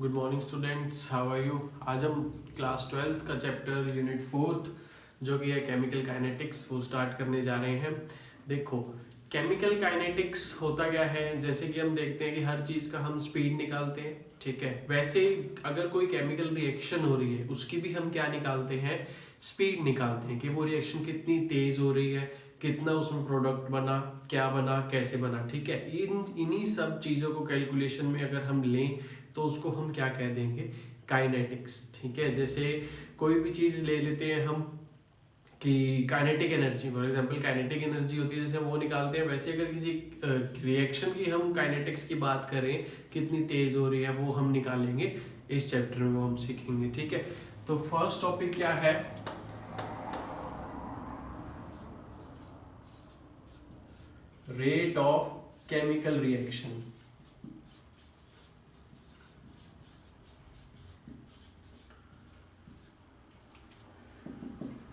Good morning students, how are you. आज हम class 12th का चैप्टर यूनिट 4th जो कि है केमिकल काइनेटिक्स वो स्टार्ट करने जा रहे हैं। देखो, केमिकल काइनेटिक्स होता क्या है, जैसे कि हम देखते हैं कि हर चीज़ का हम स्पीड निकालते हैं, ठीक है। वैसे अगर कोई केमिकल रिएक्शन हो रही है उसकी भी हम क्या निकालते हैं, स्पीड निकालते हैं कि वो रिएक्शन कितनी तेज हो रही है, कितना उसमें प्रोडक्ट बना, क्या बना, कैसे बना, ठीक है। इन्हीं सब चीज़ों को कैलकुलेशन में अगर हम लें तो उसको हम क्या कह देंगे, काइनेटिक्स, ठीक है। जैसे कोई भी चीज़ ले लेते हैं हम कि kinetic energy, for example kinetic energy होती है, जैसे हम वो निकालते हैं, वैसे अगर किसी रिएक्शन की हम काइनेटिक्स की बात करें, कितनी तेज हो रही है, वो हम निकालेंगे इस चैप्टर में, वो हम सीखेंगे, ठीक है। तो फर्स्ट टॉपिक क्या है, rate of chemical reaction.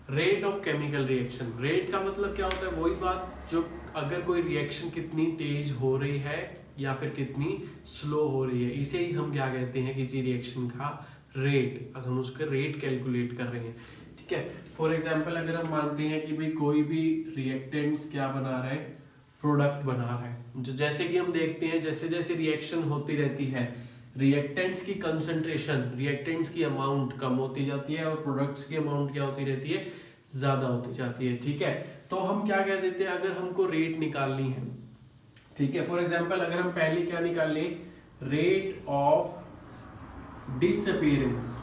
Rate of chemical reaction, rate का मतलब क्या होता है, वही बात जो अगर कोई रिएक्शन कितनी तेज हो रही है या फिर कितनी स्लो हो रही है, इसे ही हम क्या कहते हैं, किसी रिएक्शन का रेट। अब हम उसका रेट कैलकुलेट कर रहे हैं, ठीक है। फॉर एग्जांपल अगर हम मानते हैं कि भाई कोई भी रिएक्टेंट्स क्या बना रहा है, प्रोडक्ट बना रहा है, जो जैसे कि हम देखते हैं जैसे जैसे रिएक्शन होती रहती है, रिएक्टेंट्स की कंसंट्रेशन, रिएक्टेंट्स की अमाउंट कम होती जाती है और प्रोडक्ट्स की अमाउंट क्या होती रहती है, ज्यादा होती जाती है, ठीक है। तो हम क्या कह देते हैं, अगर हमको रेट निकालनी है, ठीक है। फॉर एग्जांपल अगर हम पहले क्या निकाल लें, rate of disappearance,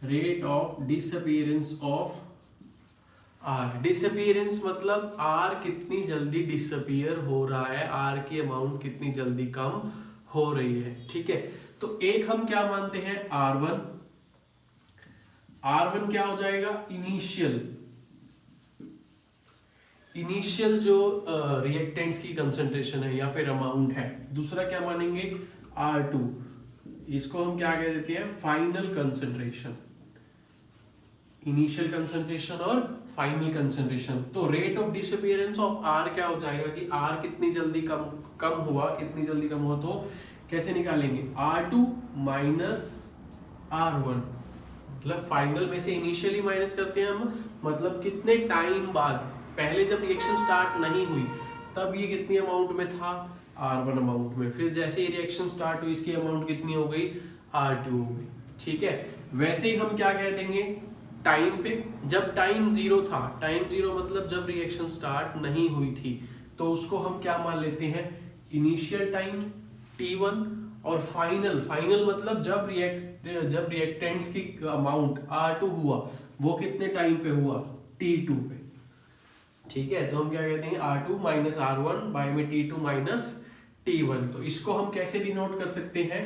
rate of disappearance of R. Disappearance मतलब आर कितनी जल्दी डिसअपीयर हो रहा है, आर की अमाउंट कितनी जल्दी कम हो रही है, ठीक है। तो एक हम क्या मानते हैं, R1। R1 क्या हो जाएगा, इनिशियल जो रिएक्टेंट्स की कंसंट्रेशन है या फिर अमाउंट है। दूसरा क्या मानेंगे, R2, इसको हम क्या कह देते हैं, फाइनल कंसंट्रेशन, इनिशियल कंसंट्रेशन और फाइनल कंसंट्रेशन। तो rate of disappearance of R क्या हो जाएगा कि आर कितनी जल्दी कम हुआ, कितनी जल्दी कम हुआ, तो कैसे निकालेंगे, R2 माइनस R1, मतलब फाइनल में से इनिशियली माइनस करते हैं हम, मतलब कितने टाइम बाद, पहले जब रिएक्शन स्टार्ट नहीं हुई तब ये कितनी अमाउंट में था, R1 अमाउंट में, फिर जैसे ही रिएक्शन स्टार्ट हुई इसकी अमाउंट कितनी हो गई, R2 हो गई, ठीक है। वैसे ही हम क्या कह देंगे, टाइम पे, जब टाइम जीरो था, टाइम जीरो मतलब जब रिएक्शन स्टार्ट नहीं हुई थी, तो उसको हम क्या मान लेते हैं, इनिशियल टाइम T1, और फाइनल मतलब जब रिएक्टेंट्स की अमाउंट R2 हुआ, वो कितने टाइम पे हुआ, T2 पे, ठीक है। तो हम क्या कहते हैं, R2 माइनस R1 बाय में T2 माइनस T1। तो इसको हम कैसे डिनोट कर सकते हैं,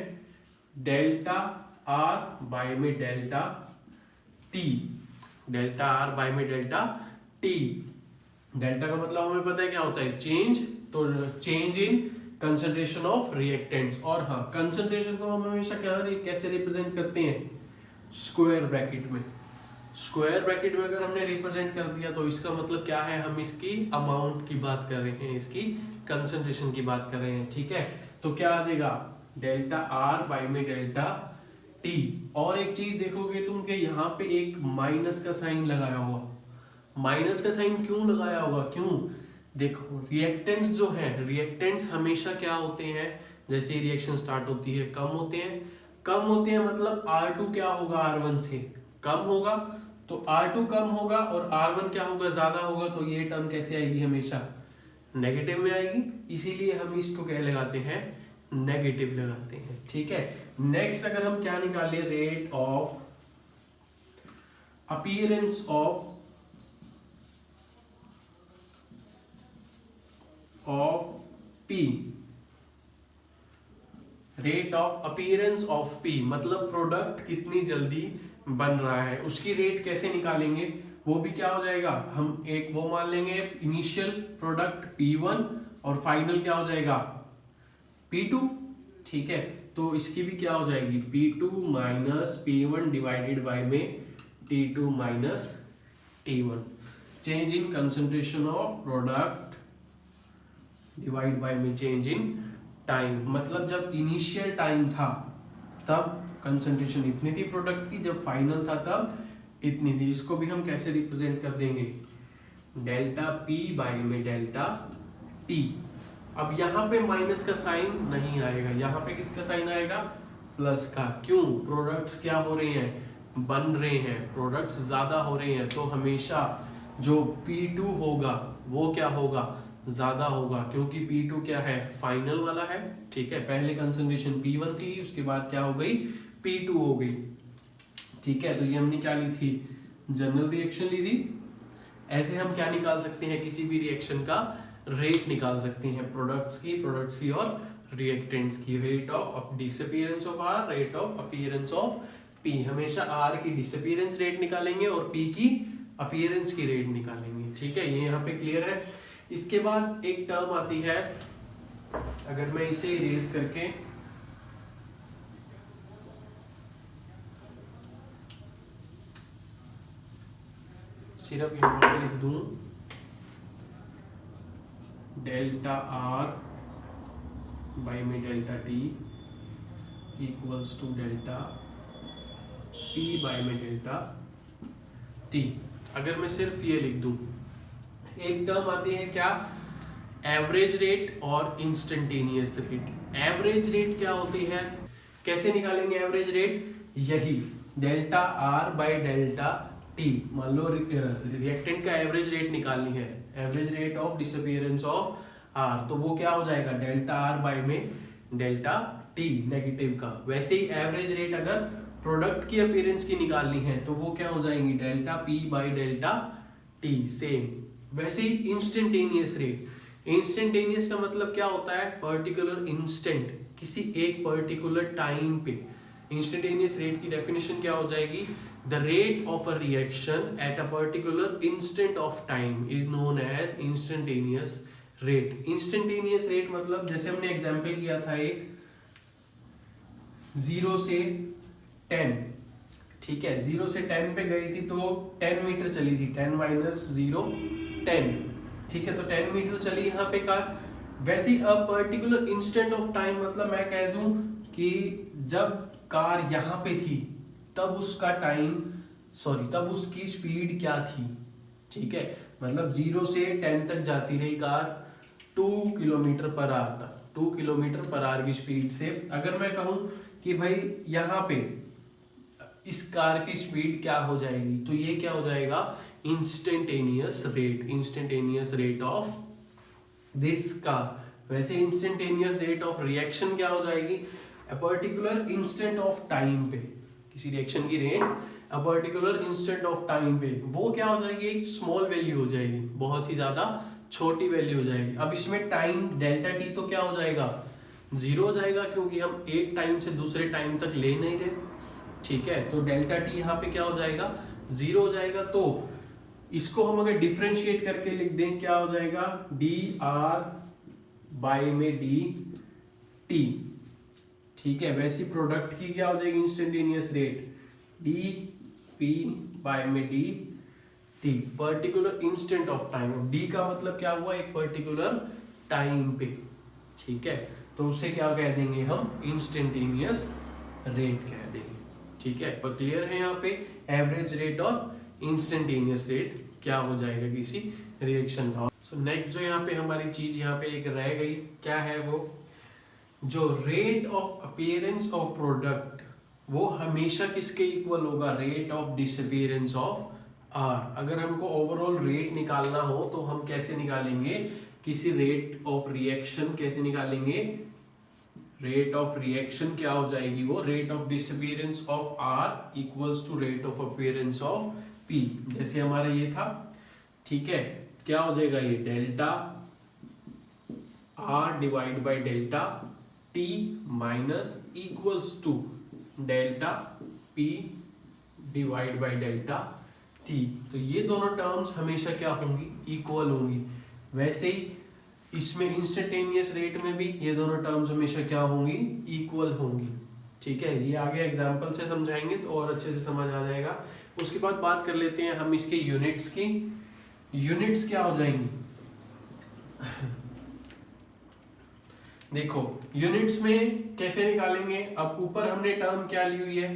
डेल्टा R बाय में delta T, delta R by में डेल्टा T। डेल्टा का मतलब हमें पता है क्या होता है, चेंज, तो change in concentration of reactants. और हाँ, कंसंट्रेशन को हम हमेशा कैसे रिप्रेजेंट करते हैं, स्क्वायर ब्रैकेट में। स्क्वायर ब्रैकेट में अगर हमने रिप्रेजेंट कर दिया तो इसका मतलब क्या है, हम इसकी अमाउंट की बात कर रहे हैं, इसकी कंसंट्रेशन की बात कर रहे हैं, ठीक है। तो क्या आ जाएगा, डेल्टा R बाय में डेल्टा T। और एक चीज देखोगे तुम कि यहाँ पे एक माइनस का साइन लगाया हुआ, माइनस का साइन क्यों लगाया होगा, क्यों, देखो रिएक्टेंट्स जो है, रिएक्टेंट्स हमेशा क्या होते हैं, जैसे ही रिएक्शन स्टार्ट होती है कम होते हैं मतलब R2 क्या होगा, R1 से कम होगा, तो R2 कम होगा और R1 क्या होगा, ज्यादा होगा, तो ये टर्म कैसे आएगी, हमेशा नेगेटिव में आएगी, इसीलिए हम इसको क्या लगाते हैं, नेगेटिव लगाते हैं, ठीक है। नेक्स्ट अगर हम क्या निकाले, rate of appearance of P, rate of appearance of P मतलब प्रोडक्ट कितनी जल्दी बन रहा है, उसकी रेट कैसे निकालेंगे, वो भी क्या हो जाएगा, हम एक वो मान लेंगे इनिशियल प्रोडक्ट P1 और फाइनल क्या हो जाएगा, P2, ठीक है। तो इसकी भी क्या हो जाएगी, P2 minus P1 divided by में T2 minus T1, change in concentration of product divide by में चेंज इन टाइम, मतलब जब इनिशियल टाइम था तब कंसंट्रेशन इतनी थी प्रोडक्ट की, जब फाइनल था तब इतनी थी। इसको भी हम कैसे रिप्रेजेंट कर देंगे, डेल्टा पी बाय में डेल्टा टी। अब यहाँ पे माइनस का साइन नहीं आएगा, यहाँ पे किसका साइन आएगा, प्लस का। क्यों, प्रोडक्ट्स क्या हो रहे हैं, बन रहे हैं, प्रोडक्ट्स ज्यादा हो रहे हैं, तो हमेशा जो P2 होगा वो क्या होगा, ज्यादा होगा, क्योंकि P2 क्या है, फाइनल वाला है। ठीक है, पहले कंसंट्रेशन P1 थी, उसके बाद क्या हो गई, P2 हो गई। ठीक है, तो ये हमने क्या ली थी, जनरल रिएक्शन ली थी। ऐसे हम क्या निकाल सकते हैं, किसी भी रिएक्शन का रेट निकाल सकते हैं, प्रोडक्ट्स की और रिएक्टेंट्स की। Rate of disappearance of R, rate of appearance of P. हमेशा आर की डिसअपीयरेंस रेट निकालेंगे और पी की अपीयरेंस की रेट निकालेंगे। ठीक है, ये यहाँ पे क्लियर है। इसके बाद एक टर्म आती है, अगर मैं इसे इरेज करके सिर्फ यहाँ पे लिख दूं, डेल्टा आर बाई में delta T equals to delta P by में डेल्टा टी। अगर मैं सिर्फ ये लिख दूं, एक टर्म आती है क्या, एवरेज रेट और इंस्टेंटेनियस रेट। एवरेज रेट क्या होती है, कैसे निकालेंगे एवरेज रेट, यही delta R by delta T. मान लो रिएक्टेंट का एवरेज रेट निकालनी है, average rate of disappearance of R, तो वो क्या हो जाएगा, डेल्टा आर बाई में डेल्टा टी नेगेटिव का। वैसे ही एवरेज रेट अगर प्रोडक्ट की अपीयरेंस की निकालनी है तो वो क्या हो जाएंगी, delta P by delta T, same. वैसे ही इंस्टेंटेनियस रेट, इंस्टेंटेनियस का मतलब क्या होता है, पर्टिकुलर इंस्टेंट, किसी एक पर्टिकुलर टाइम पे। इंस्टेंटेनियस रेट की डेफिनेशन क्या हो जाएगी, the rate of a reaction at a particular instant of time is known as instantaneous rate. Instantaneous rate मतलब जैसे हमने एग्जांपल किया था एक, 0 से 10, ठीक है, 0 से 10 पे गई थी तो 10 मीटर चली थी, 10 माइनस 0 10, ठीक है, तो 10 मीटर चली यहाँ पे कार। वैसे ही a particular instant of time मतलब मैं कह दूं कि जब कार यहाँ पे थी तब उसका टाइम, तब उसकी स्पीड क्या थी। ठीक है, मतलब 0 से 10 तक जाती रही कार 2 किलोमीटर पर आवर तक, 2 किलोमीटर पर आवर की स्पीड से। अगर मैं कहूं कि भाई यहाँ पे इस कार की स्पीड क्या हो जाएगी, तो ये क्या हो जाएगा, instantaneous rate, instantaneous rate of this car. वैसे इंस्टेंटेनियस रेट ऑफ रिएक्शन क्या हो जाएगी, अ पर्टिकुलर इंस्टेंट ऑफ टाइम पे, किसी रिएक्शन की rate a particular instant of time पे, वो क्या हो जाएगी, एक स्मॉल वैल्यू हो जाएगी, बहुत ही ज्यादा छोटी वैल्यू हो जाएगी। अब इसमें टाइम डेल्टा टी तो क्या हो जाएगा, 0 हो जाएगा, क्योंकि हम एक टाइम से दूसरे टाइम तक ले नहीं रहे। ठीक है, तो डेल्टा टी यहाँ पे क्या हो जाएगा, 0 हो जाएगा। तो इसको हम अगर डिफरेंशिएट करके लिख दें, क्या हो जाएगा, डी आर बाई में डी टी। ठीक है, वैसी प्रोडक्ट की क्या हो जाएगी instantaneous rate, D P by में D T, particular instant of time. D का मतलब क्या हुआ, एक पर्टिकुलर टाइम पे। ठीक है, तो उसे क्या कह देंगे हम, इंस्टेंटेनियस रेट कह देंगे। ठीक है, पर क्लियर है यहाँ पे एवरेज रेट और इंस्टेंटेनियस रेट क्या हो जाएगा किसी रिएक्शन का। सो नेक्स्ट जो यहाँ पे हमारी चीज यहाँ पे एक रह गई, क्या है वो, जो rate of appearance of product वो हमेशा किसके इक्वल होगा, rate of disappearance of R. अगर हमको ओवरऑल रेट निकालना हो तो हम कैसे निकालेंगे, किसी रेट ऑफ रिएक्शन कैसे निकालेंगे, रेट ऑफ रिएक्शन क्या हो जाएगी वो, rate of disappearance of R equals to rate of appearance of P. जैसे हमारा ये था, ठीक है, क्या हो जाएगा ये, delta R divide by delta T minus equals to delta P divide by delta T. तो ये दोनों टर्म्स हमेशा क्या होंगी, इक्वल होंगी। वैसे ही इसमें इंस्टेंटेनियस रेट में भी ये दोनों टर्म्स हमेशा क्या होंगी, इक्वल होंगी। ठीक है, ये आगे एग्जांपल से समझाएंगे तो और अच्छे से समझ आ जाएगा। उसके बाद बात कर लेते हैं हम इसके यूनिट्स की। यूनिट्स क्या हो जाएंगी, देखो यूनिट्स में कैसे निकालेंगे, अब ऊपर हमने टर्म क्या ली हुई है,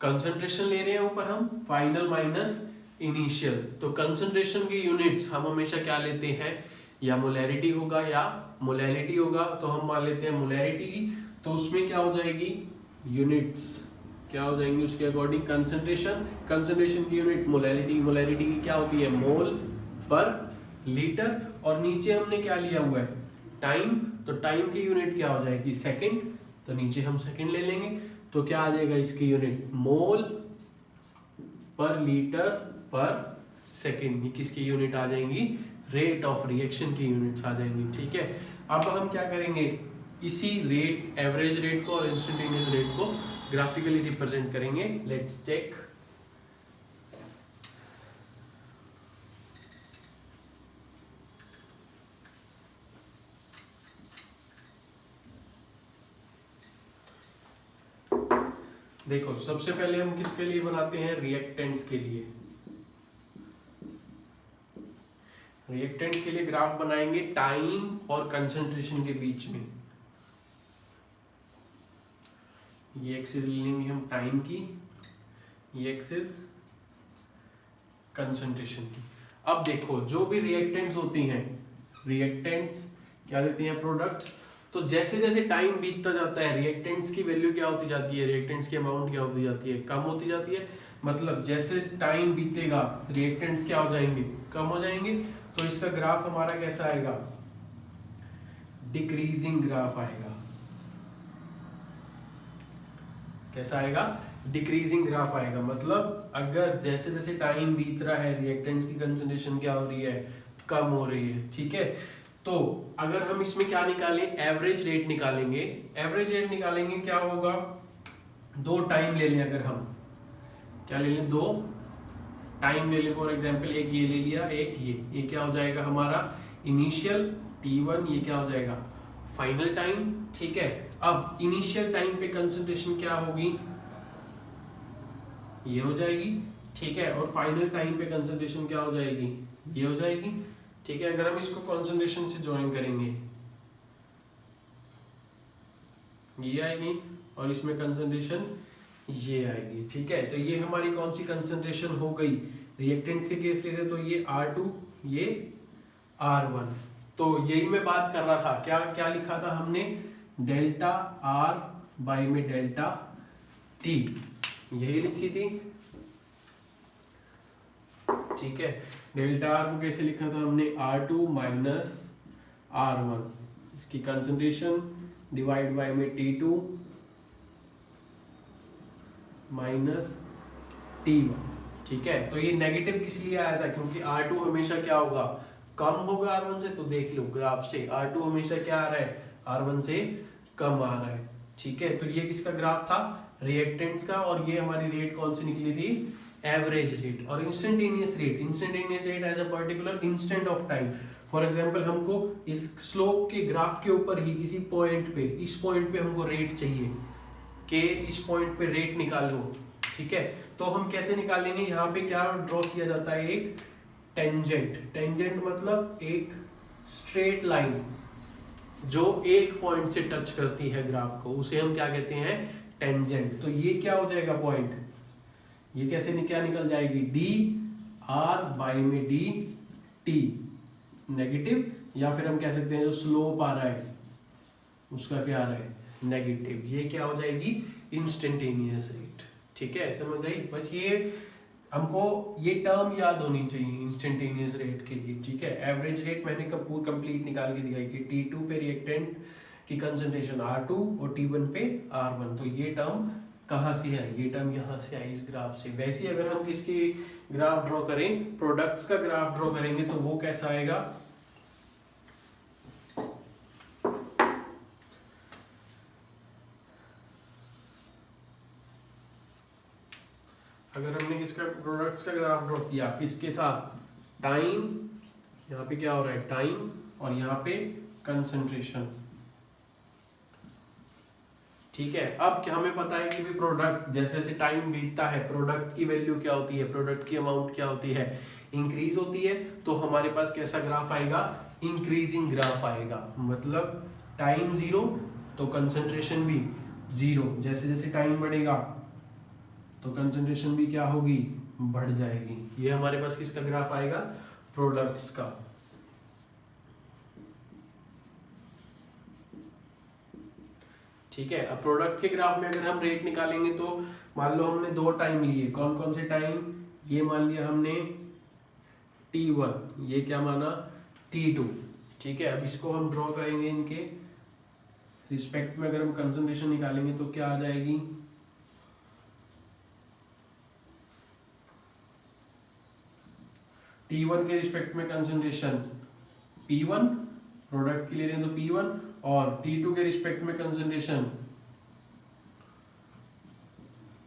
कंसंट्रेशन ले रहे हैं ऊपर हम, फाइनल माइनस इनिशियल। तो कंसंट्रेशन की यूनिट्स हम हमेशा क्या लेते हैं, या मोलैरिटी होगा या मोलैलिटी होगा, तो हम मान लेते हैं मोलैरिटी की। तो उसमें क्या हो जाएगी, यूनिट्स क्या हो जाएंगी उसके अकॉर्डिंग, कंसंट्रेशन की यूनिट मोलैलिटी, मोलैलिटी की क्या होती है मोल पर लीटर, और नीचे हमने क्या लिया हुआ है टाइम, तो टाइम की यूनिट क्या हो जाएगी सेकंड, तो नीचे हम सेकंड ले लेंगे। तो क्या आ जाएगा इसकी यूनिट मोल पर लीटर पर सेकंड, ये किसकी यूनिट आ जाएंगी, रेट ऑफ रिएक्शन की यूनिट्स आ जाएंगी। ठीक है, अब हम क्या करेंगे, इसी रेट एवरेज रेट को और इंस्टेंटेनियस रेट को ग्राफिकली रिप्रेजेंट करेंगे। Let's check. देखो सबसे पहले हम किसके लिए बनाते हैं, रिएक्टेंट्स के लिए। रिएक्टेंट्स के लिए ग्राफ बनाएंगे टाइम और कंसंट्रेशन के बीच में। ये एक्सिस ले लेंगे हम टाइम की, ये एक्सिस कंसंट्रेशन की। अब देखो जो भी रिएक्टेंट्स होती हैं, रिएक्टेंट्स क्या देती हैं, प्रोडक्ट्स। तो जैसे जैसे टाइम बीतता जाता है रिएक्टेंट्स की वैल्यू क्या होती जाती है, रिएक्टेंट्स की अमाउंट क्या होती जाती है, कम होती जाती है। मतलब जैसे टाइम बीतेगा रिएक्टेंट्स क्या हो जाएंगे, कम हो जाएंगे। तो इसका ग्राफ हमारा कैसा आएगा, डिक्रीजिंग ग्राफ आएगा। कैसा आएगा, डिक्रीजिंग ग्राफ आएगा। मतलब अगर जैसे जैसे टाइम बीत रहा है रिएक्टेंट्स की कंसंट्रेशन क्या हो रही है, कम हो रही है। ठीक है, तो अगर हम इसमें क्या निकालें, एवरेज रेट निकालेंगे। एवरेज रेट निकालेंगे क्या होगा, दो टाइम ले लें, अगर हम क्या ले लें, दो टाइम ले लें। फॉर एग्जांपल एक ये ले लिया, एक ये क्या हो जाएगा हमारा इनिशियल t1, ये क्या हो जाएगा फाइनल टाइम। ठीक है, अब इनिशियल टाइम पे कंसंट्रेशन क्या होगी, ये हो जाएगी। ठीक है, और फाइनल टाइम पे कंसंट्रेशन क्या हो जाएगी, ये हो जाएगी। ठीक है, अगर हम इसको कंसंट्रेशन से ज्वाइन करेंगे ये आएगी, और इसमें कंसंट्रेशन ये आएगी। ठीक है, तो ये हमारी कौन सी कंसंट्रेशन हो गई, रिएक्टेंट्स के केस लेते तो ये R2 ये R1। तो यही मैं बात कर रहा था, क्या क्या लिखा था हमने, डेल्टा R बाई में डेल्टा T, यही लिखी थी। ठीक है, डेल्टा R को कैसे लिखा था हमने, R2 माइनस R1, इसकी कंसंट्रेशन डिवाइड बाय में T2 माइनस T1। ठीक है, तो ये नेगेटिव किस लिए आया था, क्योंकि R2 हमेशा क्या होगा, कम होगा R1 से। तो देख लो ग्राफ से R2 हमेशा क्या आ रहा है, R1 से कम आ रहा है। ठीक है, तो ये किसका ग्राफ था, रिएक्टेंट्स का, और ये हमारी रेट कौन सी निकली थी, एवरेज रेट। और instantaneous rate as a particular instant of time. For example हमको इस स्लोप के ग्राफ के ऊपर ही किसी पॉइंट पे, इस पॉइंट पे हमको रेट चाहिए कि इस पॉइंट पे रेट निकालो। ठीक है, तो हम कैसे निकालेंगे, यहाँ पे क्या ड्रॉ किया जाता है, एक टेंजेंट। टेंजेंट मतलब एक स्ट्रेट लाइन जो एक पॉइंट से टच करती है ग्राफ को, उसे हम क्या कहते हैं, टेंजेंट। तो ये क्या हो जाएगा पॉइंट, ये कैसे क्या निकल जाएगी, डी आर बाई में डी टी नेगेटिव, या फिर हम कह सकते हैं जो स्लोप आ रहा है उसका क्या आ रहा है, नेगेटिव। ये क्या हो जाएगी, इंस्टेंटेनियस रेट। ठीक है, समझ गई। बस ये हमको ये टर्म याद होनी चाहिए इंस्टेंटेनियस रेट के लिए। ठीक है, एवरेज रेट मैंने कंप्लीट निकाल के दिखाई कि T2 पे रिएक्टेंट की कंसंट्रेशन R2 और T1 पे R1। तो ये टर्म कहाँ से है, ये टर्म यहाँ से आई इस ग्राफ से। वैसे अगर हम किसकी ग्राफ ड्रॉ करें, प्रोडक्ट्स का ग्राफ ड्रॉ करेंगे, तो वो कैसा आएगा, अगर हमने किसका प्रोडक्ट्स का ग्राफ ड्रॉ किया किसके साथ, टाइम, यहाँ पे क्या हो रहा है टाइम, और यहाँ पे कंसंट्रेशन। ठीक है, अब क्या हमें पता है कि भी प्रोडक्ट जैसे जैसे टाइम बीतता है प्रोडक्ट की वैल्यू क्या होती है, प्रोडक्ट की अमाउंट क्या होती है, इंक्रीज होती है। तो हमारे पास कैसा ग्राफ आएगा, इंक्रीजिंग ग्राफ आएगा। मतलब टाइम 0 तो कंसंट्रेशन भी 0। जैसे जैसे टाइम बढ़ेगा तो कंसंट्रेशन भी क्या होगी, बढ़ जाएगी। ये हमारे पास किसका ग्राफ आएगा, प्रोडक्ट्स का। ठीक है, अब प्रोडक्ट के ग्राफ में अगर हम रेट निकालेंगे तो मान लो हमने 2 टाइम लिए, कौन कौन से टाइम, ये मान लिया हमने T1, ये क्या माना T2। ठीक है, अब इसको हम ड्रॉ करेंगे, इनके रिस्पेक्ट में अगर हम कंसंट्रेशन निकालेंगे तो क्या आ जाएगी, T1 के रिस्पेक्ट में कंसंट्रेशन P1, प्रोडक्ट के लिए रहे तो P1, और T2 के रिस्पेक्ट में कंसंट्रेशन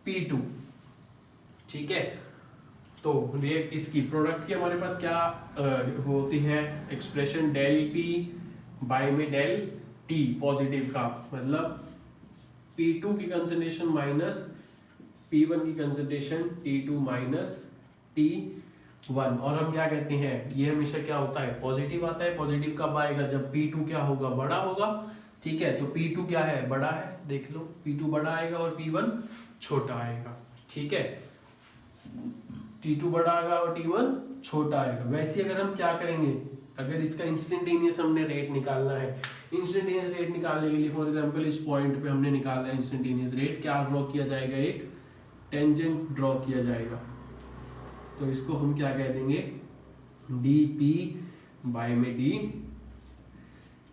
P2। ठीक है, तो ये इसकी प्रोडक्ट की हमारे पास क्या होती है एक्सप्रेशन, डेल P बाय में डेल T पॉजिटिव का, मतलब P2 की कंसंट्रेशन माइनस P1 की कंसंट्रेशन T2 माइनस T1। और हम क्या कहते हैं, ये हमेशा क्या होता है, पॉजिटिव आता है। पॉजिटिव कब आएगा, जब P2 क्या होगा, बड़ा होगा। ठीक है, तो P2 क्या है, बड़ा है, देख लो P2 बड़ा आएगा और P1 छोटा आएगा। ठीक है, T2 बड़ा आएगा और T1 छोटा आएगा। वैसे अगर हम क्या करेंगे, अगर इसका इंस्टेंटेनियस हमने रेट निकालना है, इंस्टेंटेनियस रेट निकालने के लिए फॉर एग्जांपल इस पॉइंट पे हमने निकालना है इंस्टेंटेनियस रेट, क्या ड्रॉ किया जाएगा, एक टेंजेंट ड्रॉ किया जाएगा। तो इसको हम क्या कह देंगे, dP बाय में dt,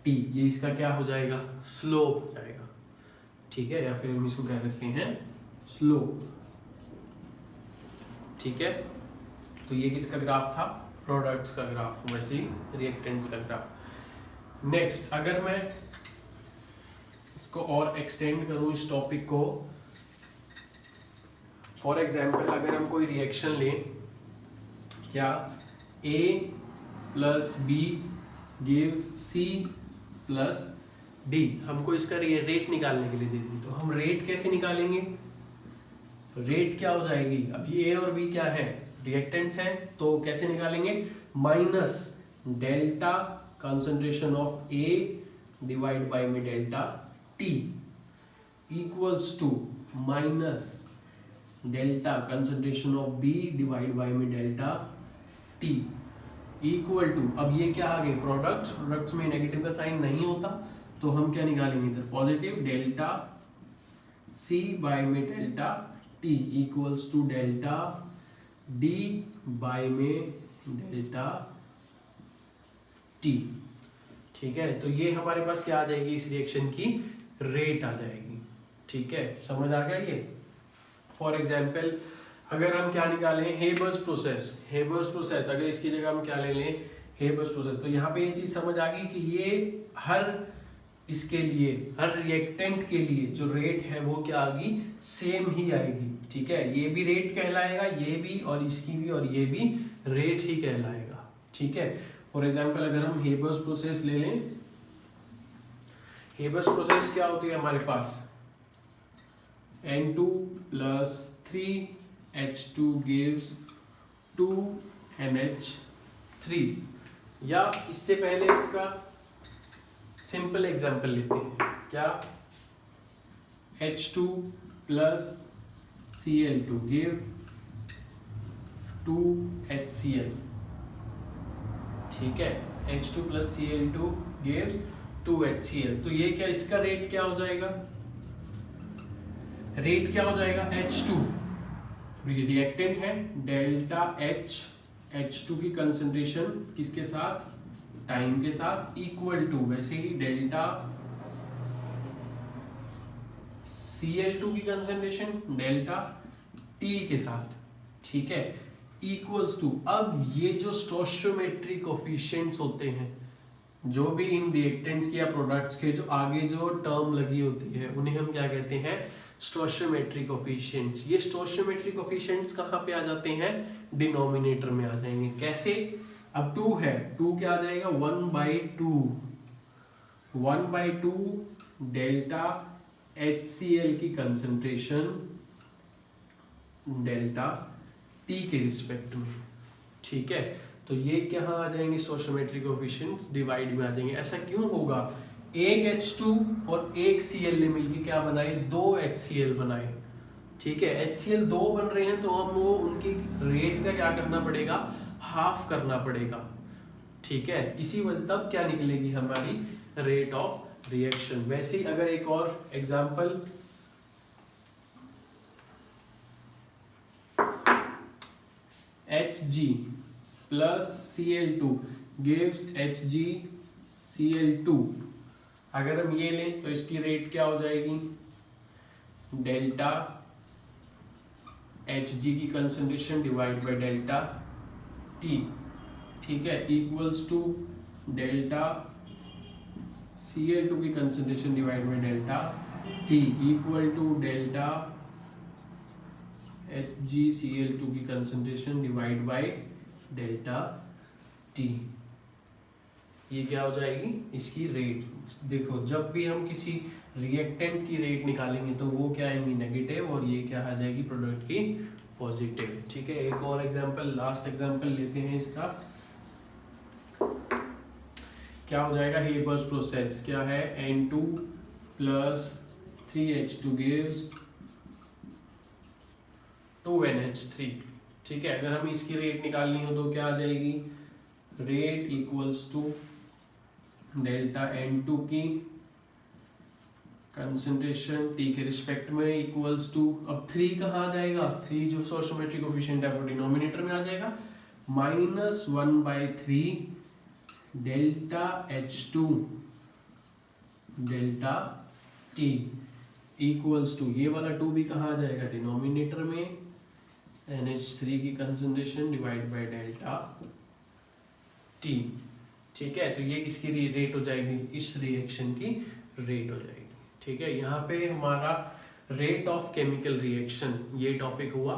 ये इसका क्या हो जाएगा, स्लोप हो जाएगा। ठीक है, या फिर हम इसको कह सकते हैं स्लोप। ठीक है, तो ये किसका ग्राफ था, प्रोडक्ट्स का ग्राफ, वैसे ही रिएक्टेंट्स का ग्राफ। नेक्स्ट, अगर मैं इसको और एक्सटेंड करूं इस टॉपिक को, फॉर एग्जांपल अगर हम कोई रिएक्शन लें, क्या A plus B gives C plus D, हमको इसका रेट निकालने के लिए दे दी, तो हम रेट कैसे निकालेंगे, रेट क्या हो जाएगी, अब ये A और B क्या है, रिएक्टेंट्स हैं, तो कैसे निकालेंगे, minus delta concentration of A divide by में delta T equals to minus delta concentration of B divide by में डेल्टा T इक्वल टू, अब ये क्या आ गए प्रोडक्ट्स, प्रोडक्ट्स में नेगेटिव का साइन नहीं होता, तो हम क्या निकालेंगे इधर, पॉजिटिव डेल्टा C बाय में delta T equals to delta D by में डेल्टा T। ठीक है, तो ये हमारे पास क्या आ जाएगी, इस रिएक्शन की रेट आ जाएगी। ठीक है, समझ आ गया ये। फॉर एग्जाम्पल अगर हम क्या निकालें, हेबर्स प्रोसेस, हेबर्स प्रोसेस, अगर इसकी जगह हम क्या ले लें, हेबर्स प्रोसेस, तो यहाँ पे ये चीज समझ आ गई कि ये हर इसके लिए, हर रिएक्टेंट के लिए जो रेट है वो क्या आएगी, सेम ही आएगी। ठीक है, ये भी रेट कहलाएगा, ये भी, और इसकी भी, और ये भी रेट ही कहलाएगा। ठीक है, फॉर एग्जाम्पल अगर हम हेबर्स प्रोसेस ले लें, हेबर्स प्रोसेस क्या होती है हमारे पास, N2 plus 3H2 gives 2NH3, या इससे पहले इसका सिंपल एग्जांपल लेते हैं, क्या H2 plus Cl2 give 2HCl। ठीक है, H2 plus Cl2 gives 2HCl, तो ये क्या, इसका रेट क्या हो जाएगा, रेट क्या हो जाएगा, H2, रिएक्टेंट है, डेल्टा H, H2 की कंसंट्रेशन किसके साथ, टाइम के साथ, इक्वल टू, वैसे ही डेल्टा Cl2 की कंसंट्रेशन डेल्टा T के साथ। ठीक है, इक्वल्स टू, अब ये जो स्टोइचियोमेट्रिक कोफिशिएंट्स होते हैं, जो भी इन रिएक्टेंट्स के या प्रोडक्ट्स के जो आगे जो टर्म लगी होती है, उन्हें हम क्या कहते हैं, स्टोइचियोमेट्रिक कोफिशिएंट्स। ये स्टोइचियोमेट्रिक कोफिशिएंट्स कहाँ पे आ जाते हैं, डिनोमिनेटर में आ जाएंगे। कैसे, अब 2 है, 2 क्या आ जाएगा, 1/2, 1/2 डेल्टा HCl की कंसंट्रेशन डेल्टा T के रिस्पेक्ट में। ठीक है, तो ये क्या आ जाएंगे, स्टोइचियोमेट्रिक कोफिशिएंट्स डिवाइड में आ जाएंगे। ऐसा क्यों होगा, एक H2 और एक Cl ने मिलकर क्या बनाए, 2 HCl बनाए। ठीक है, HCl 2 बन रहे हैं तो हम वो उनकी रेट का क्या करना पड़ेगा, हाफ करना पड़ेगा। ठीक है, इसी वजह तब क्या निकलेगी हमारी रेट ऑफ रिएक्शन। वैसे ही अगर एक और example, Hg plus Cl2 gives HgCl2, अगर हम ये लें तो इसकी रेट क्या हो जाएगी, डेल्टा Hg की concentration divide by delta T, ठीक है, इक्वल्स टू डेल्टा Cl2 की concentration divide by delta T equal to delta HgCl2 की concentration divide by delta T। ये क्या हो जाएगी, इसकी रेट। देखो जब भी हम किसी रिएक्टेंट की रेट निकालेंगे तो वो क्या आएंगी, नेगेटिव, और ये क्या आ जाएगी, प्रोडक्ट की पॉजिटिव। ठीक है, एक और एग्जांपल, लास्ट एग्जांपल लेते हैं इसका। क्या हो जाएगा, हेबर्स प्रोसेस क्या है, N2 plus 3H2 gives 2NH3। ठीक है, अगर हम इसकी रेट निकालनी हो तो क्या आ जाएगी, rate equals to delta N2 की कंसंट्रेशन T के रिस्पेक्ट में इक्वल्स टू, अब 3 कहाँ आ जाएगा, 3 जो स्टोइकियोमेट्रिक कोएफिशिएंट है वो डिनोमिनेटर में आ जाएगा, -1/3 delta H2 delta T equals to, ये वाला 2 भी कहाँ आ जाएगा, डिनोमिनेटर में, NH3 की concentration divide by delta T। ठीक है, तो ये किसकी रेट हो जाएगी, इस रिएक्शन की रेट हो जाएगी। ठीक है, यहाँ पे हमारा रेट ऑफ केमिकल रिएक्शन ये टॉपिक हुआ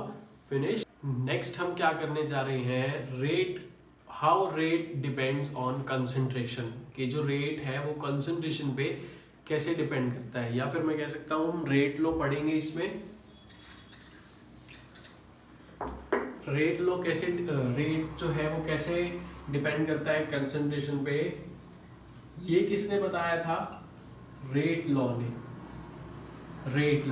फिनिश। नेक्स्ट हम क्या करने जा रहे हैं, rate, how rate depends on concentration, कि जो रेट है वो कंसंट्रेशन पे कैसे डिपेंड करता है, या फिर मैं कह सकता हूँ हम रेट लो पढ़ेंगे इसमें। रेट लो कैसे, रेट जो है वो कैसे डिपेंड करता है कंसंट्रेशन पे, ये किसने बताया था, रेट लॉ ने। रेट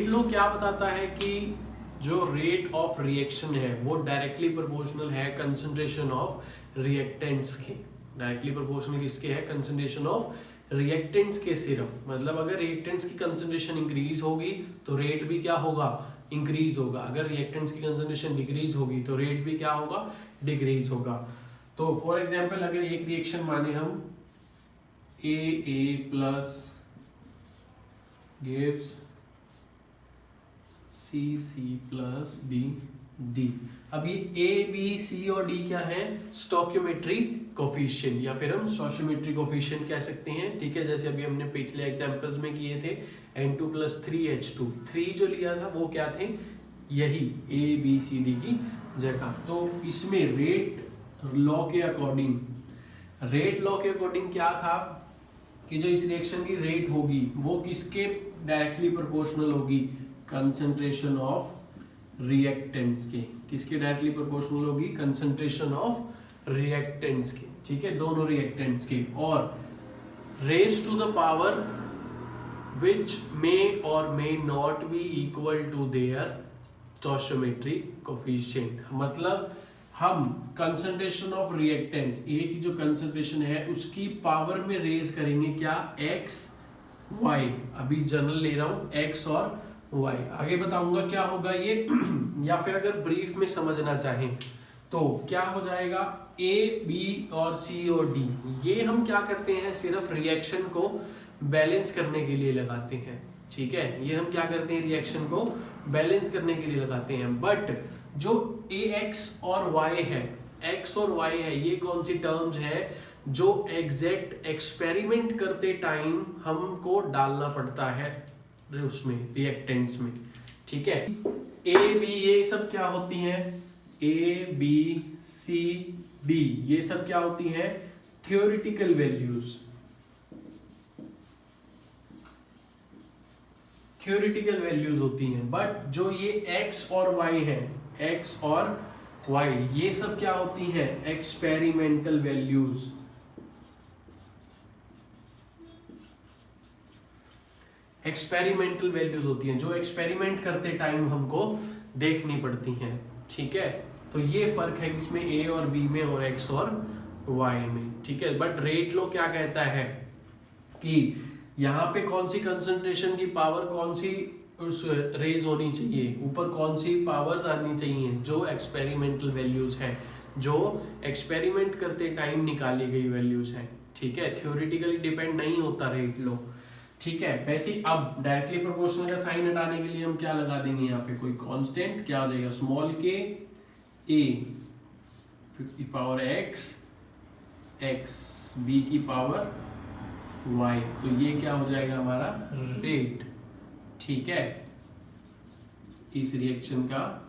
लॉ क्या बताता है कि जो रेट ऑफ रिएक्शन है वो डायरेक्टली प्रोपोर्शनल है कंसंट्रेशन ऑफ रिएक्टेंट्स के। डायरेक्टली प्रोपोर्शनल किसके है, कंसंट्रेशन ऑफ रिएक्टेंट्स के सिर्फ। मतलब अगर रिएक्टेंट्स की कंसंट्रेशन इंक्रीज होगी तो रेट भी क्या होगा, इंक्रीज होगा। अगर रिएक्टेंट्स की कंसंट्रेशन डिक्रीज होगी तो रेट भी क्या होगा, डिक्रीज होगा। तो फॉर एग्जांपल अगर एक रिएक्शन माने हम AA plus gives CC plus D। अब ये A, B, C और D क्या है, स्टोइकियोमेट्रिक कोफिशिएंट, या फिर हम स्टोइकियोमेट्रिक कोफिशिएंट कह सकते हैं। ठीक है, जैसे अभी हमने पिछले एग्जांपल्स में किए थे, N2 प्लस 3H2, 3 जो लिया था वो क्या थे, यही A, B, C, D की जगह। तो इसमें रेट लॉ के अकॉर्डिंग क्या था कि जो इस रिएक्शन की रेट होगी वो किसके डायरेक्टली प्रोपोर्शनल होगी, कंसंट्रेशन ऑफ रिएक्टेंट्स के। किसके डायरेक्टली प्रोपोर्शनल होगी, कंसंट्रेशन ऑफ रिएक्टेंट्स के। ठीक है, दोनों रिएक्टेंट्स के, और raise to the power which may or may not be equal to their stoichiometric coefficient। मतलब हम कंसंट्रेशन ऑफ रिएक्टेंट्स, ए की जो कंसंट्रेशन है उसकी पावर में रेज करेंगे क्या, x y, अभी जनरल ले रहा हूं x और y, आगे बताऊंगा क्या होगा ये या फिर अगर ब्रीफ में समझना चाहें तो क्या हो जाएगा, A, B और C और D, ये हम क्या करते हैं, सिर्फ रिएक्शन को बैलेंस करने के लिए लगाते हैं। ठीक है, ये हम क्या करते हैं, रिएक्शन को बैलेंस करने के लिए लगाते हैं। बट जो Ax और Y है, x और y है, ये कौन सी टर्म्स है जो एग्जैक्ट एक्सपेरिमेंट करते टाइम हमको डालना पड़ता है उसमें, रिएक्टेंट्स में। ठीक है, A, B ये सब क्या होती हैं, A, B, C, D ये सब क्या होती हैं, थ्योरेटिकल वैल्यूज। थ्योरेटिकल वैल्यूज होती हैं। बट जो ये x और y है, x और y ये सब क्या होती हैं, एक्सपेरिमेंटल वैल्यूज। एक्सपेरिमेंटल वैल्यूज होती हैं जो एक्सपेरिमेंट करते टाइम हमको देखनी पड़ती हैं। ठीक है, तो ये फर्क है इसमें ए और बी में और एक्स और वाई में। ठीक है, बट रेट लॉ क्या कहता है कि यहाँ पे कौन सी कंसंट्रेशन की पावर कौन सी उस रेज होनी चाहिए, ऊपर कौन सी पावर्स आनी चाहिए, जो एक्सपेरिमेंटल वैल्यूज हैं, जो एक्सपेरिमेंट करते टाइम निकाली गई वैल्यूज हैं। ठीक है, थ्योरेटिकली डिपेंड नहीं होता रेट लॉ। ठीक है, वैसे अब डायरेक्टली प्रोपोर्शनल का साइन हटाने के लिए हम क्या लगा देंगे, यहाँ पे कोई कांस्टेंट, क्या हो जाएगा, स्मॉल के ए की पावर एक्स, एक्स बी की पावर वाई, तो ये क्या हो जाएगा हमारा रेट। ठीक है, इस रिएक्शन का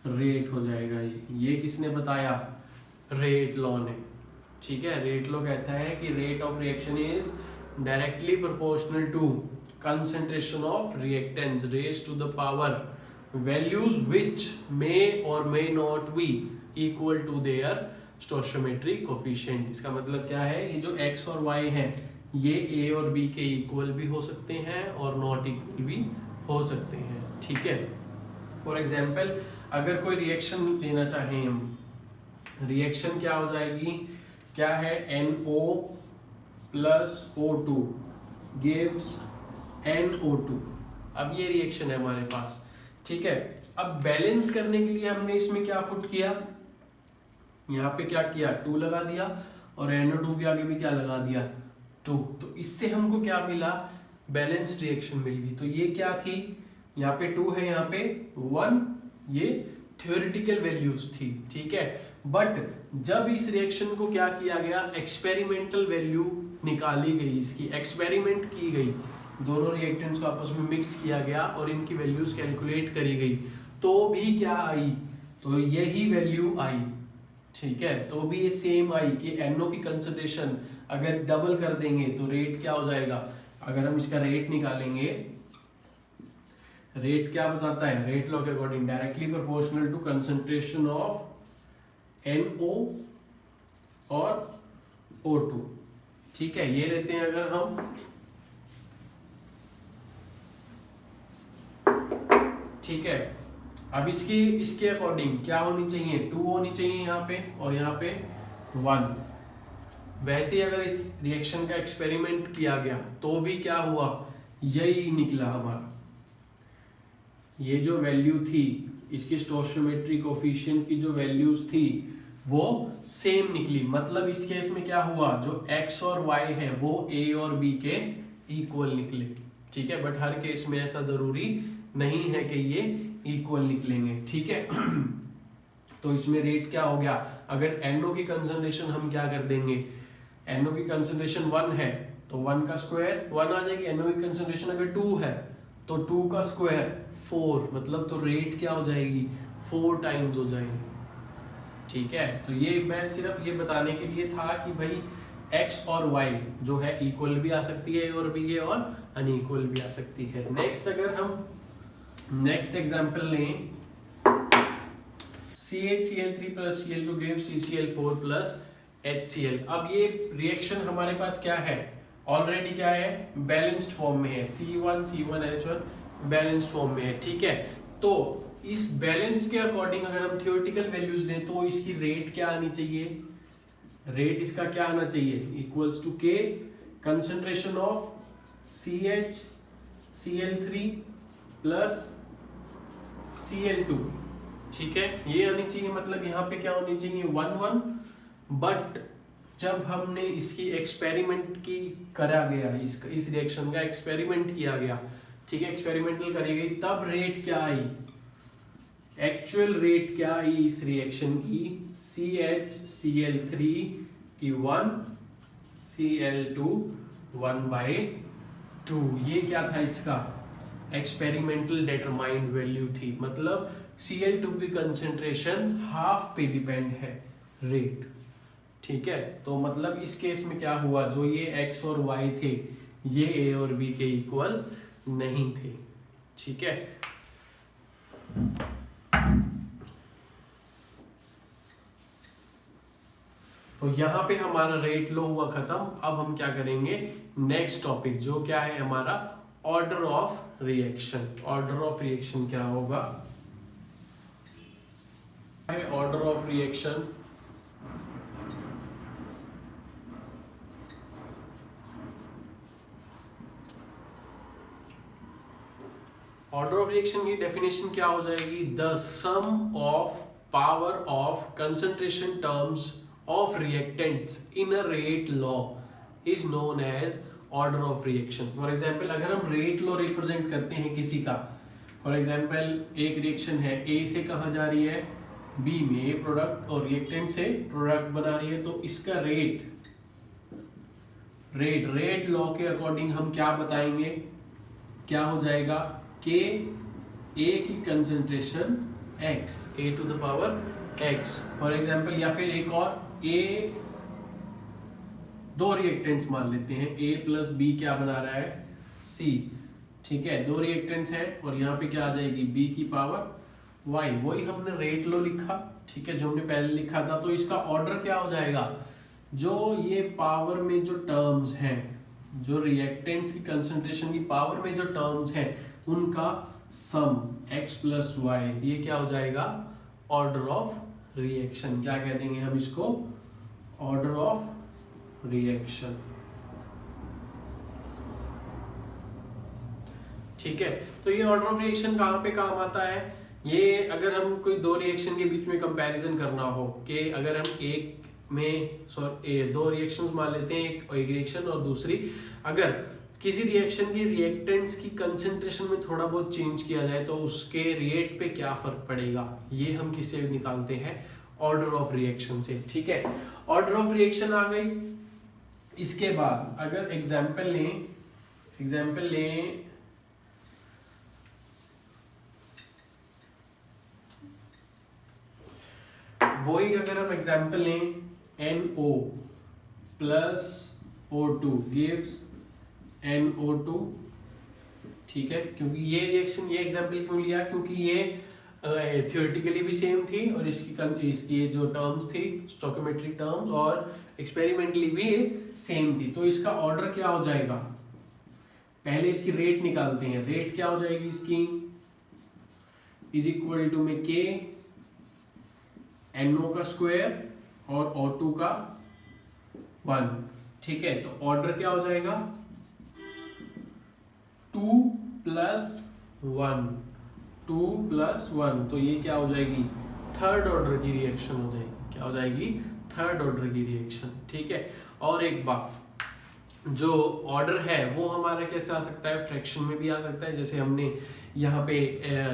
रेट हो जाएगा ये किसने बताया, रेट लॉ ने। ठीक है, रेट लॉ कहता है कि rate of reaction is directly proportional to concentration of reactants raised to the power values which may और may not be equal to their stoichiometric coefficient. इसका मतलब क्या है, ये जो x और y है ये a और b के इक्वल भी हो सकते हैं और नॉट इक्वल भी हो सकते हैं। ठीक है, फॉर एग्जाम्पल अगर कोई रिएक्शन लेना चाहें हम, रिएक्शन क्या हो जाएगी, क्या है, NO plus O2 gives NO2। अब ये रिएक्शन है हमारे पास। ठीक है, अब बैलेंस करने के लिए हमने इसमें क्या पुट किया, यहाँ पे क्या किया, 2 लगा दिया और NO2 के आगे भी क्या लगा दिया, 2। तो इससे हमको क्या मिला, बैलेंस्ड रिएक्शन मिल गई। तो ये क्या थी, यहाँ पे 2 है, यहाँ पे 1, ये थ्योरेटिकल वैल्यूज थी। ठीक है, बट जब इस रिएक्शन को क्या किया गया, एक्सपेरिमेंटल वैल्यू निकाली गई, इसकी एक्सपेरिमेंट की गई, दोनों रिएक्टेंट्स को आपस में मिक्स किया गया और इनकी वैल्यूज कैलकुलेट करी गई, तो भी क्या आई, तो यही वैल्यू आई। ठीक है, तो भी ये सेम आई कि NO की कंसंट्रेशन अगर डबल कर देंगे तो रेट क्या हो जाएगा, अगर हम इसका रेट निकालेंगे, रेट क्या बताता है, रेट लॉ के according directly proportional to concentration of NO और O2। ठीक है, ये लेते हैं अगर हम, ठीक है, अब इसके अकॉर्डिंग क्या होनी चाहिए, 2 होनी चाहिए यहाँ पे और यहाँ पे 1। वैसे अगर इस रिएक्शन का एक्सपेरिमेंट किया गया तो भी क्या हुआ, यही निकला हमारा, ये जो वैल्यू थी इसकी स्टोइचियोमेट्रिक कोफिशिएंट की जो वैल्यूज थी वो सेम निकली। मतलब इस केस में क्या हुआ, जो x और y है वो a और b के इक्वल निकले। ठीक है, बट हर केस में ऐसा जरूरी नहीं है कि ये इक्वल निकलेंगे। ठीक है, तो इसमें रेट क्या हो गया, अगर NO की कंसंट्रेशन हम क्या कर देंगे, NO की कंसंट्रेशन 1 है तो 1 का स्क्वायर 1 आ जाएगी, NO की कंसंट्रेशन अगर 2 है तो 2 का स्क्वायर 4, मतलब तो रेट क्या हो जाएगी, 4 टाइम्स हो जाएगी। ठीक है, तो ये मैं सिर्फ ये बताने के लिए था कि भाई x और y जो है इक्वल भी आ सकती है और भी ये और अनइक्वल भी आ सकती है। नेक्स्ट अगर हम नेक्स्ट एग्जांपल लें, CHCl3 plus Cl2 gives CCl4 plus HCl। अब ये रिएक्शन हमारे पास क्या है, ऑलरेडी क्या है, बैलेंस्ड फॉर्म में है, C1H1 बैलेंस्ड फॉर्म में है। ठीक है, तो इस बैलेंस के अकॉर्डिंग अगर हम थ्योरेटिकल वैल्यूज दें तो इसकी रेट क्या आनी चाहिए, रेट इसका क्या आना चाहिए, equals to K concentration of CHCl3 plus Cl2। ठीक है, ये आनी चाहिए, मतलब यहाँ पे क्या होनी चाहिए, 1 बट जब हमने इसकी एक्सपेरिमेंट की करा गया, इस रिएक्शन का एक्सपेरिमेंट किया गया, ठीक है, एक्सपेरिमेंटल करी गई, तब रेट क्या आई, एक्चुअल रेट क्या आई इस रिएक्शन की, CHCl3 की 1 Cl2 1/2। ये क्या था, इसका एक्सपेरिमेंटल डिटरमाइंड वैल्यू थी, मतलब Cl2 की कंसेंट्रेशन हाफ पे डिपेंड है रेट। ठीक है, तो मतलब इस केस में क्या हुआ, जो ये x और y थे ये a और b के इक्वल नहीं थे। ठीक है, तो यहां पे हमारा रेट लो हुआ खत्म। अब हम क्या करेंगे, नेक्स्ट टॉपिक जो क्या है हमारा order of reaction. Order of reaction क्या होगा? Order of reaction order of reaction की डेफिनेशन क्या हो जाएगी? The sum of power of concentration terms of reactants in a rate law is known as order of reaction. For example अगर हम rate law represent करते हैं किसी का, फॉर एग्जाम्पल एक रिएक्शन है ए से कहाँ जा रही है बी में, ए प्रोडक्ट और रिएक्टेंट से प्रोडक्ट बना रही है, तो इसका रेट लॉ के अकॉर्डिंग हम क्या बताएंगे, क्या हो जाएगा कि ए की concentration x, a to the power x for example, या फिर एक और ए, दो रिएक्टेंट्स मान लेते हैं, a प्लस बी क्या बना रहा है c, ठीक है, दो रिएक्टेंट्स हैं और यहाँ पे क्या आ जाएगी b की पावर y, वही हमने रेट लो लिखा, ठीक है, जो हमने पहले लिखा था। तो इसका ऑर्डर क्या हो जाएगा, जो ये पावर में जो टर्म्स हैं, जो रिएक्टेंट्स की कंसंट्रेशन की पावर में जो टर्म्स हैं उनका सम x प्लस वाई, ये क्या हो जाएगा ऑर्डर ऑफ रिएक्शन। क्या कह देंगे हम इसको? ऑर्डर ऑफ रिएक्शन, ठीक है। तो ये ऑर्डर ऑफ रिएक्शन कहाँ पे काम आता है? ये अगर हम कोई दो रिएक्शन के बीच में कंपैरिजन करना हो, कि अगर हम एक में दो रिएक्शंस मान लेते हैं, एक रिएक्शन और दूसरी, अगर किसी रिएक्शन की रिएक्टेंट्स की कंसंट्रेशन में थोड़ा बहुत चेंज किया जाए तो उसके रिएट पे क्या फर्क पड़ेगा, ये हम किससे निकालते हैं? ऑर्डर ऑफ रिएक्शन से, ठीक है। ऑर्डर ऑफ रिएक्शन आ गई। इसके बाद अगर एग्जाम्पल लें वही अगर हम एग्जाम्पल लें NO plus O2 gives NO2, ठीक है, क्योंकि ये रिएक्शन, ये एग्जाम्पल क्यों लिया, क्योंकि ये थियोरेटिकली भी सेम थी और इसकी जो टर्म्स थी स्टोइकोमेट्रिक टर्म्स और एक्सपेरिमेंटली भी सेम थी। तो इसका ऑर्डर क्या हो जाएगा, पहले इसकी रेट निकालते हैं। रेट क्या हो जाएगी इसकी, इज इक्वल टू में K NO का स्क्वायर और O2 का 1, ठीक है। तो ऑर्डर क्या हो जाएगा 2 प्लस 1, तो ये क्या हो जाएगी थर्ड ऑर्डर की रिएक्शन हो जाएगी। क्या हो जाएगी? थर्ड ऑर्डर की रिएक्शन, ठीक है। और एक बात, जो ऑर्डर है वो हमारा कैसे आ सकता है? फ्रैक्शन में भी आ सकता है। जैसे हमने यहाँ पे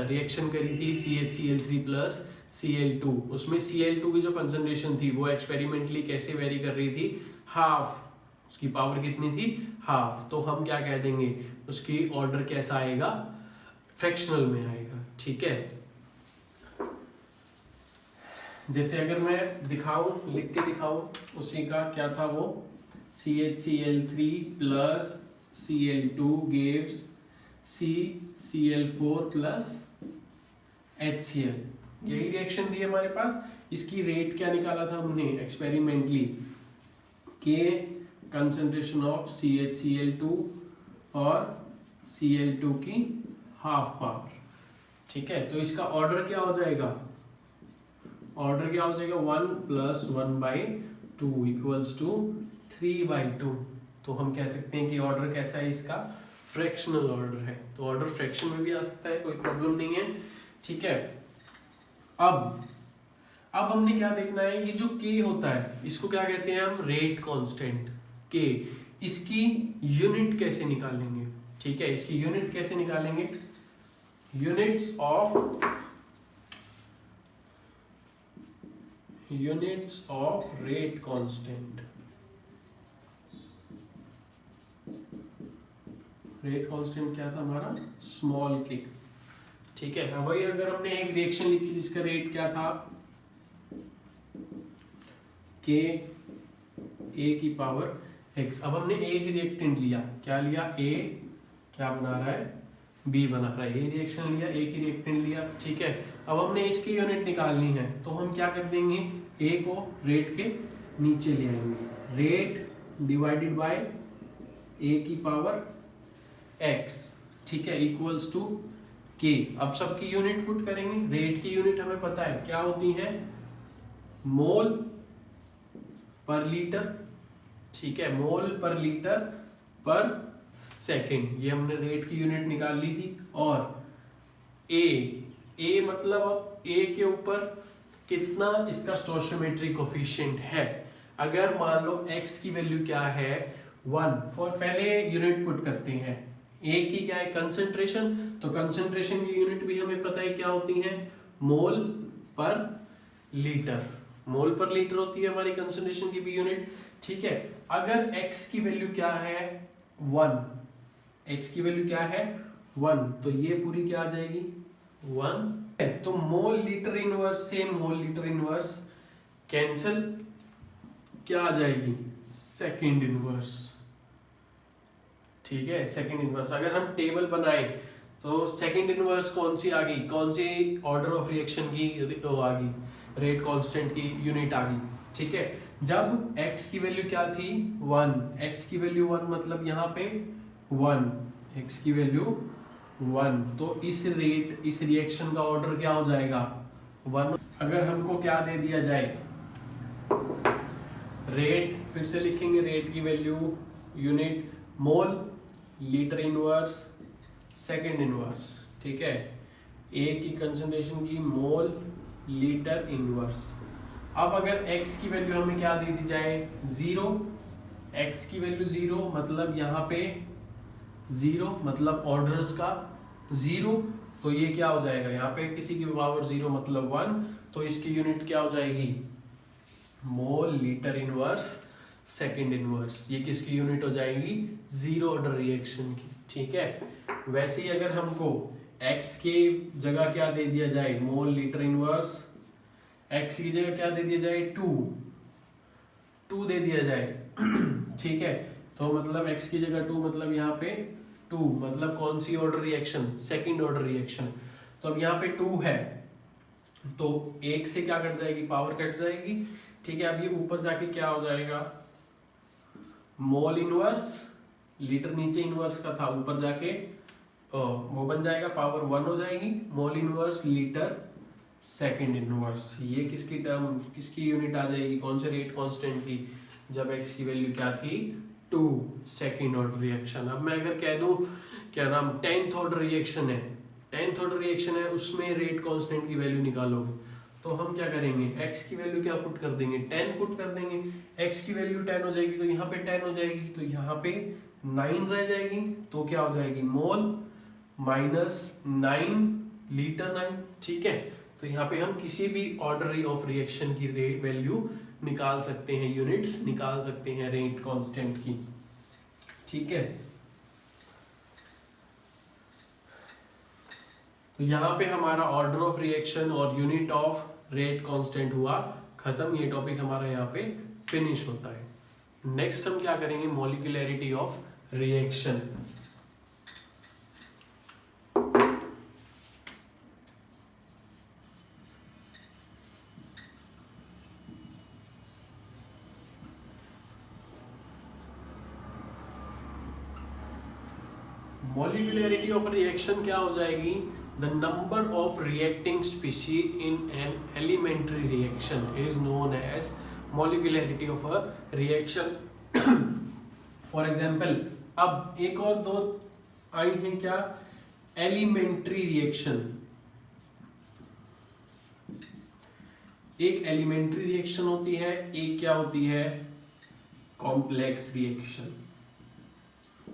रिएक्शन करी थी CHCl3 प्लस Cl2, उसमें Cl2 की जो कंसंट्रेशन थी वो एक्सपेरिमेंटली कैसे वेरी कर रही थी? हाफ, उसकी पावर कितनी थी? हाफ। तो हम क्या कह देंगे, उसकी ऑर्डर कैसा आएगा? फ्रैक्शनल में आएगा, ठीक है। जैसे अगर मैं दिखाऊं, लिख के दिखाऊं, उसी का क्या था वो, CHCl3 plus Cl2 gives CCl4 plus HCl, यही रिएक्शन थी हमारे पास। इसकी रेट क्या निकाला था हमने एक्सपेरिमेंटली, के कंसंट्रेशन ऑफ CHCl2 और Cl2 की हाफ पावर, ठीक है। तो इसका ऑर्डर क्या हो जाएगा? ऑर्डर क्या हो जाएगा 1 प्लस 1/2 इक्वल्स टू 3/2। तो हम कह सकते हैं कि ऑर्डर कैसा है इसका? फ्रैक्शनल ऑर्डर है। तो ऑर्डर फ्रैक्शन में भी आ सकता है, कोई प्रॉब्लम नहीं है, ठीक है। अब हमने क्या देखना है, ये जो K होता है इसको क्या कहते हैं हम? Rate constant K। इसकी यूनिट कैसे निकालेंगे, ठीक है, इसकी यूनिट कैसे निकालेंगे? Units of rate constant. Rate constant क्या था हमारा? स्मॉल k, ठीक है। वही अगर हमने एक रिएक्शन लिखी जिसका रेट क्या था K A की पावर x। अब हमने एक रिएक्टेंट लिया, क्या लिया? A क्या बना रहा है? B बना रहा है। ये रिएक्शन लिया, एक ही रिएक्टेंट लिया, ठीक है। अब हमने इसकी यूनिट निकालनी है, तो हम क्या कर देंगे? A को रेट के नीचे ले आएंगे, रेट डिवाइडेड बाय A की पावर x, ठीक है, इक्वल्स टू के। अब सबकी यूनिट पुट करेंगे। रेट की यूनिट हमें पता है क्या होती है, मोल पर लीटर, ठीक है, मोल पर लीटर पर सेकेंड, ये हमने रेट की यूनिट निकाल ली थी। और ए मतलब अब ए के ऊपर कितना इसका स्टोइचियोमेट्रिक कोफिशिएंट है। अगर मान लो x की वैल्यू क्या है 1, फॉर पहले यूनिट पुट करते हैं। ए की क्या है, कंसंट्रेशन, तो कंसंट्रेशन की यूनिट भी हमें पता है क्या होती है, मोल पर लीटर। मोल पर लीटर होती है हमारी कंसंट्रेशन की भी यूनिट, ठीक है। अगर x की वैल्यू क्या है 1, x की वैल्यू क्या है 1, तो ये पूरी क्या आ जाएगी 1। तो मोल लीटर इनवर्स से मोल लीटर इनवर्स कैंसिल, क्या आ जाएगी सेकंड इनवर्स, ठीक है, सेकंड इनवर्स। अगर हम टेबल बनाए तो सेकंड इनवर्स कौन सी आ गई, कौन सी ऑर्डर ऑफ रिएक्शन की आ गई, रेट कांस्टेंट की यूनिट आ गई, ठीक है। जब x की वैल्यू क्या थी 1, x की वैल्यू 1 मतलब यहाँ पे 1, x की वैल्यू 1, तो इस रिएक्शन का ऑर्डर क्या हो जाएगा 1। अगर हमको क्या दे दिया जाए रेट, फिर से लिखेंगे रेट की value unit mole litre inverse second inverse, ठीक है, ए की कंसंट्रेशन की मोल लीटर इनवर्स। अब अगर x की वैल्यू हमें क्या दे दी जाए 0, x की वैल्यू 0 मतलब यहाँ पे 0 मतलब ऑर्डर्स का 0, तो ये क्या हो जाएगा, यहाँ पे किसी की पावर 0 मतलब 1, तो इसकी यूनिट क्या हो जाएगी mole litre inverse second inverse. ये किसकी यूनिट हो जाएगी, जीरो ऑर्डर रिएक्शन की, ठीक है। वैसे ही अगर हमको x के जगह क्या दे दिया जाए मोल लीटर इनवर्स, x की जगह क्या दे दिया जाए 2 दे दिया जाए ठीक है, तो मतलब x की जगह 2 मतलब यहाँ पे 2 मतलब कौन सी order reaction, second order reaction. तो अब यहाँ पे 2 है तो 1 से क्या कट जाएगी, पावर कट जाएगी, ठीक है। अब ये ऊपर जाके क्या हो जाएगा मोल इनवर्स, लीटर नीचे इनवर्स का था, ऊपर जाके वो बन जाएगा पावर 1 हो जाएगी, mole inverse litre second inverse. ये किसकी टर्म, किसकी यूनिट आ जाएगी, कौन से रेट कांस्टेंट की, जब x की वैल्यू क्या थी 2, सेकंड ऑर्डर रिएक्शन। अब मैं अगर कह दूं क्या नाम 10th ऑर्डर रिएक्शन है, 10th ऑर्डर रिएक्शन है, उसमें रेट कांस्टेंट की वैल्यू निकालोगे तो हम क्या करेंगे, x की वैल्यू क्या पुट कर देंगे 10 पुट कर देंगे। x की वैल्यू 10 हो जाएगी तो यहाँ पे 10 हो जाएगी, तो यहाँ पे 9 रह जाएगी, तो क्या हो जाएगी मोल माइनस 9 लीटर 9, ठीक है। तो यहाँ पे हम किसी भी ऑर्डर ऑफ रिएक्शन की रेट वैल्यू निकाल सकते हैं, यूनिट्स निकाल सकते हैं रेट कांस्टेंट की, ठीक है। तो यहाँ पे हमारा ऑर्डर ऑफ रिएक्शन और यूनिट ऑफ रेट कांस्टेंट हुआ खत्म, ये टॉपिक हमारा यहाँ पे फिनिश होता है। नेक्स्ट हम क्या करेंगे, मॉलिक्यूलैरिटी ऑफ रिएक्शन। मॉलिक्यूलैरिटी ऑफ रिएक्शन क्या हो जाएगी, the number of reacting species in an elementary reaction is known as molecularity of a reaction for example, अब एक और दो आई हैं क्या, एलिमेंट्री रिएक्शन। एक एलिमेंट्री रिएक्शन होती है, एक क्या होती है कॉम्प्लेक्स रिएक्शन,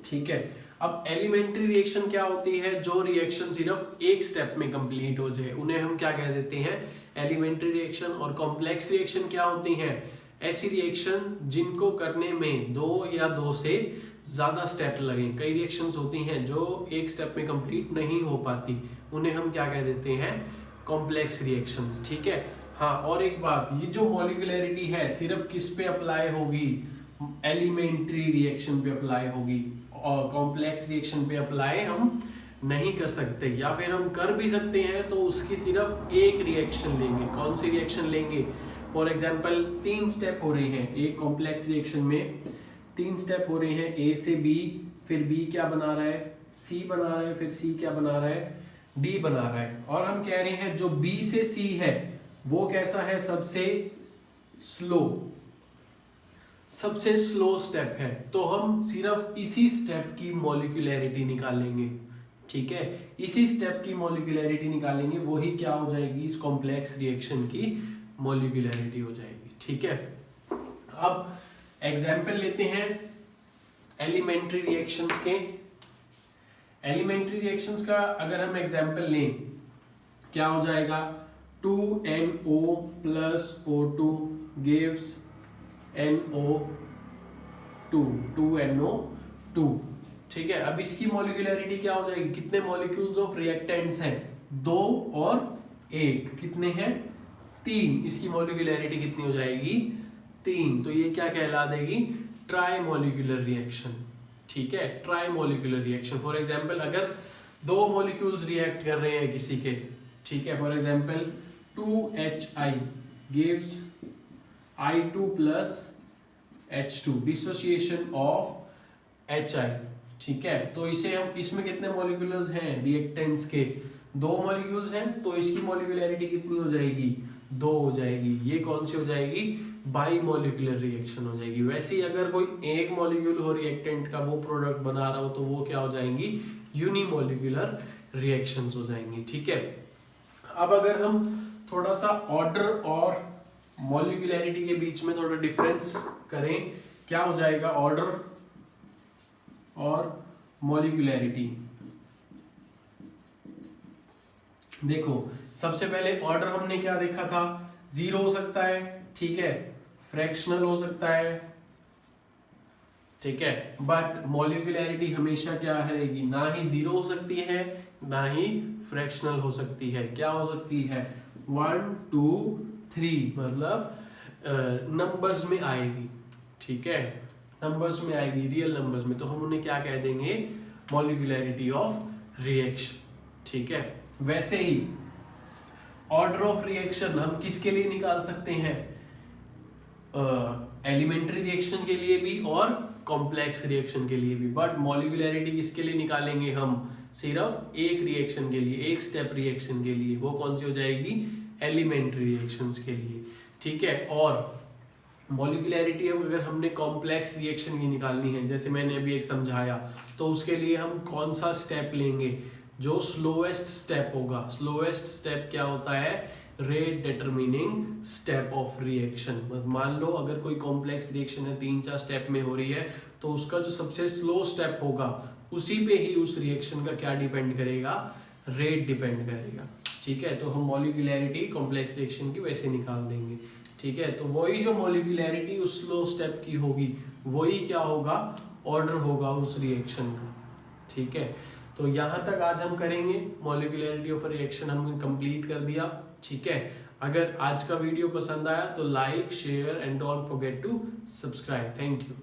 ठीक है। अब एलिमेंट्री रिएक्शन क्या होती है, जो रिएक्शन सिर्फ एक स्टेप में कंप्लीट हो जाए उन्हें हम क्या कह देते हैं एलिमेंट्री रिएक्शन। और कॉम्प्लेक्स रिएक्शन क्या होती हैं, ऐसी रिएक्शन जिनको करने में 2 या 2 से ज्यादा स्टेप लगे। कई रिएक्शंस होती हैं जो एक स्टेप में कंप्लीट नहीं हो पाती, उन्हें हम क्या कह देते हैं कॉम्प्लेक्स रिएक्शंस, ठीक है। हाँ, और एक बात, ये जो मॉलिक्यूलैरिटी है सिर्फ किस पे अप्लाई होगी, एलिमेंट्री रिएक्शन पे अप्लाई होगी, और कॉम्प्लेक्स रिएक्शन पे अप्लाई हम नहीं कर सकते, या फिर हम कर भी सकते हैं तो उसकी सिर्फ एक रिएक्शन लेंगे। कौन सी रिएक्शन लेंगे, फॉर एग्जांपल 3 स्टेप हो रहे हैं एक कॉम्प्लेक्स रिएक्शन में, 3 स्टेप हो रहे हैं, ए से बी, फिर बी क्या बना रहा है C बना रहा है, फिर C क्या बना रहा है, D बना रहा है। और हम कह रहे हैं जो B से C है वो कैसा है, सबसे स्लो स्टेप है। तो हम सिर्फ इसी स्टेप की मॉलिक्यूलैरिटी निकालेंगे, ठीक है, इसी स्टेप की मॉलिक्यूलैरिटी निकालेंगे, वही क्या हो जाएगी, इस कॉम्प्लेक्स रिएक्शन की मॉलिक्यूलैरिटी हो जाएगी, ठीक है। अब एग्जाम्पल लेते हैं एलिमेंट्री रिएक्शंस के। एलिमेंट्री रिएक्शंस का अगर हम एग्जाम्पल लें, क्या हो जाएगा, 2NO plus O2 gives NO2, 2NO2, ठीक है। अब इसकी मॉलिक्यूलैरिटी क्या हो जाएगी, कितने मॉलिक्यूल्स ऑफ रिएक्टेंट्स हैं, 2 और 1, कितने हैं, 3। इसकी मॉलिक्यूलैरिटी कितनी हो जाएगी, 3। तो ये क्या कहला देगी, ट्राई मॉलिक्यूलर रिएक्शन, ठीक है, try molecular reaction. For example अगर 2 मॉलिक्यूल्स रिएक्ट कर रहे हैं किसी के, ठीक है, for example 2HI gives I2 plus H2, dissociation of HI, ठीक है। तो इसे हम, इसमें कितने मॉलिक्यूल्स हैं रिएक्टेंट्स के, 2 मॉलिक्यूल्स हैं, तो इसकी मॉलिक्यूलैरिटी कितनी हो जाएगी, 2 हो जाएगी। ये कौन सी हो जाएगी, बाई मॉलिक्यूलर रिएक्शन हो जाएगी। वैसे ही अगर कोई एक मॉलिक्यूल हो रिएक्टेंट का, वो प्रोडक्ट बना रहा हो, तो वो क्या हो जाएंगी, यूनिमॉलिक्यूलर रिएक्शंस हो जाएंगी, ठीक है। अब अगर हम थोड़ा सा ऑर्डर और मॉलिक्यूलैरिटी के बीच में थोड़ा डिफरेंस करें, क्या हो जाएगा, ऑर्डर और मॉलिक्यूलैरिटी। देखो सबसे पहले ऑर्डर हमने क्या देखा था, 0 हो सकता है, ठीक है, फ्रैक्शनल हो सकता है, ठीक है, बट मॉलिक्यूलैरिटी हमेशा क्या रहेगी, ना ही 0 हो सकती है, ना ही फ्रैक्शनल हो सकती है। क्या हो सकती है, 1 2 3, मतलब नंबर्स में आएगी, ठीक है, नंबर्स में आएगी, रियल नंबर्स में। तो हम उन्हें क्या कह देंगे, मॉलिक्यूलैरिटी ऑफ रिएक्शन, ठीक है। वैसे ही ऑर्डर ऑफ रिएक्शन हम किसके लिए निकाल सकते हैं, एलिमेंट्री रिएक्शन के लिए भी और कॉम्प्लेक्स रिएक्शन के लिए भी। बट मॉलिक्यूलैरिटी किसके लिए निकालेंगे हम, सिर्फ एक रिएक्शन के लिए, एक स्टेप रिएक्शन के लिए। वो कौन सी हो जाएगी, एलिमेंट्री रिएक्शंस के लिए, ठीक है। और मॉलिक्यूलैरिटी अगर हमने कॉम्प्लेक्स रिएक्शन की निकालनी है, जैसे मैंने अभी एक समझाया, तो उसके लिए हम कौन सा स्टेप लेंगे, जो स्लोएस्ट स्टेप होगा। स्लोएस्ट स्टेप क्या होता है, rate determining step of reaction. मान लो अगर कोई कॉम्प्लेक्स रिएक्शन है, 3-4 स्टेप में हो रही है, तो उसका जो सबसे स्लो स्टेप होगा, उसी पे ही उस रिएक्शन का क्या डिपेंड करेगा, रेट डिपेंड करेगा, ठीक है। तो हम मॉलिक्यूलैरिटी कॉम्प्लेक्स रिएक्शन की वैसे निकाल देंगे, ठीक है। तो वही जो मॉलिक्यूलैरिटी उस स्लो स्टेप की होगी, वही क्या होगा, ऑर्डर होगा उस रिएक्शन का, ठीक है। तो यहाँ तक आज हम करेंगे, मॉलिक्यूलैरिटी ऑफ रिएक्शन हमने कंप्लीट कर दिया, ठीक है। अगर आज का वीडियो पसंद आया तो like, share and don't forget to subscribe. Thank you.